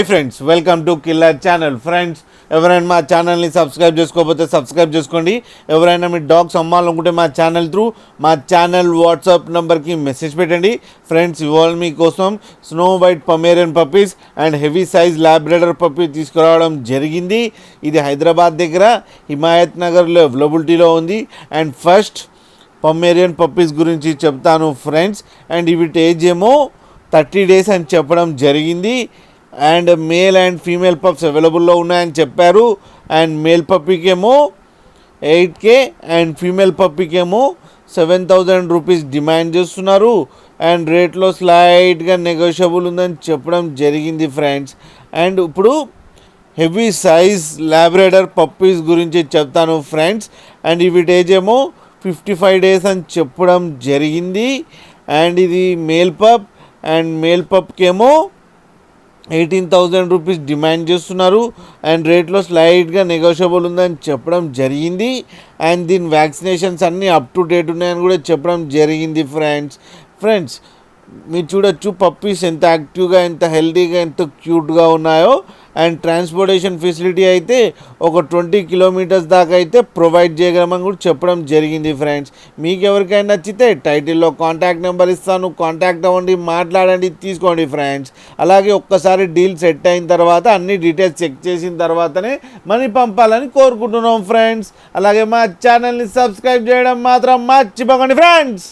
Friends, welcome to killer channel. Friends, ఎవరైనా మా ఛానల్ని సబ్స్క్రైబ్ చేసుకోకపోతే సబ్స్క్రైబ్ చేసుకోండి. ఎవరైనా మీ డాగ్స్ అమ్మాలనుకుంటే మా ఛానల్ త్రూ మా ఛానల్ వాట్సాప్ నెంబర్కి మెసేజ్ పెట్టండి. ఫ్రెండ్స్, ఇవాళ మీకోసం snow white Pomeranian puppies and heavy size Labrador puppy తీసుకురావడం జరిగింది. ఇది హైదరాబాద్ దగ్గర హిమాయత్ నగర్లో అవైలబిలిటీలో ఉంది. అండ్ ఫస్ట్ పమేరియన్ పప్పీస్ గురించి చెప్తాను ఫ్రెండ్స్. అండ్ వీటి ఏజ్ ఏమో 30 days అని చెప్పడం జరిగింది. And male and female pups అవైలబుల్లో ఉన్నాయని చెప్పారు. అండ్ మేల్ పప్పీకి ఏమో 8K అండ్ ఫీమేల్ పప్పీకి ఏమో 7,000 రూపీస్ డిమాండ్ చేస్తున్నారు. అండ్ రేట్లో స్లైట్గా నెగోషియబుల్ ఉందని చెప్పడం జరిగింది ఫ్రెండ్స్. అండ్ ఇప్పుడు హెవీ సైజ్ ల్యాబ్రేడర్ పప్పీస్ గురించి చెప్తాను ఫ్రెండ్స్. అండ్ వీటి ఏజ్ ఏమో 55 days అని చెప్పడం జరిగింది. అండ్ ఇది మేల్ పప్ అండ్ మేల్ పప్కి ఏమో 18,000 రూపీస్ డిమాండ్ చేస్తున్నారు. అండ్ రేట్లో స్లైట్గా నెగోషియబుల్ ఉందని చెప్పడం జరిగింది. అండ్ దీని వ్యాక్సినేషన్స్ అన్నీ అప్ టు డేట్ ఉన్నాయని కూడా చెప్పడం జరిగింది ఫ్రెండ్స్. మీరు చూడొచ్చు పప్పీస్ ఎంత యాక్టివ్గా, ఎంత హెల్తీగా, ఎంత క్యూట్గా ఉన్నాయో. అండ్ ట్రాన్స్పోర్టేషన్ ఫెసిలిటీ అయితే ఒక 20 kilometers దాకా అయితే ప్రొవైడ్ చేయగలమని కూడా చెప్పడం జరిగింది ఫ్రెండ్స్. మీకు ఎవరికైనా నచ్చితే టైటిల్లో కాంటాక్ట్ నెంబర్ ఇస్తాను, కాంటాక్ట్ అవ్వండి, మాట్లాడండి, తీసుకోండి ఫ్రెండ్స్. అలాగే ఒక్కసారి డీల్ సెట్ అయిన తర్వాత అన్ని డీటెయిల్స్ చెక్ చేసిన తర్వాతనే మనీ పంపాలని కోరుకుంటున్నాం ఫ్రెండ్స్. అలాగే మా ఛానల్ని సబ్స్క్రైబ్ చేయడం మాత్రం మర్చిపోకండి ఫ్రెండ్స్.